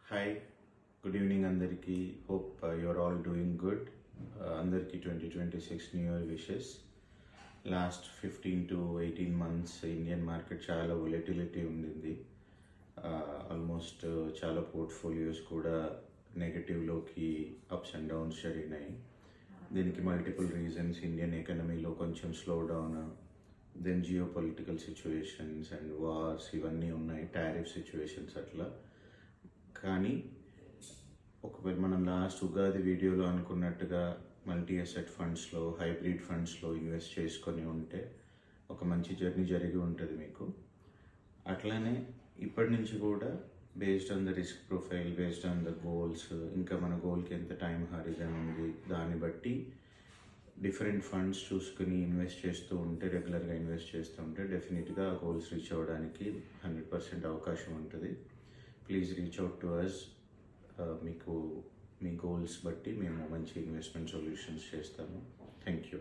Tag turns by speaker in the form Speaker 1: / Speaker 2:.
Speaker 1: Hi, good evening అందరికీ. Hope you are all doing good. అందరికీ 2026 new year wishes. Last 15 to 18 months Indian market చాలా volatility ఉండింది. Almost చాలా portfolios కూడా నెగటివ్లోకి అప్స్ అండ్ డౌన్స్ జరిగినాయి. దీనికి మల్టిపుల్ రీజన్స్. ఇండియన్ ఎకానమీలో కొంచెం slow down, then geo political situations and wars ఇవన్నీ ఉన్నాయి, టారిఫ్ సిచ్యువేషన్స్ అట్లా. కానీ ఒకవేళ మనం లాస్ట్ ఉగాది వీడియోలో అనుకున్నట్టుగా మల్టీ అసెట్ ఫండ్స్లో, హైబ్రిడ్ ఫండ్స్లో ఇన్వెస్ట్ చేసుకొని ఉంటే ఒక మంచి జర్నీ జరిగి ఉంటుంది మీకు. అట్లానే ఇప్పటి నుంచి కూడా based on the risk profile, based on the goals, ఇంకా మన గోల్కి ఎంత టైం హారిజన్ ఉంది దాన్ని బట్టి డిఫరెంట్ ఫండ్స్ చూసుకుని ఇన్వెస్ట్ చేస్తూ ఉంటే, రెగ్యులర్గా ఇన్వెస్ట్ చేస్తూ ఉంటే డెఫినెట్గా ఆ గోల్స్ రీచ్ అవ్వడానికి 100% అవకాశం ఉంటుంది. Please reach out to us. మీకు మీ గోల్స్ బట్టి మేము మంచి ఇన్వెస్ట్మెంట్ సొల్యూషన్స్ చేస్తాము. Thank you.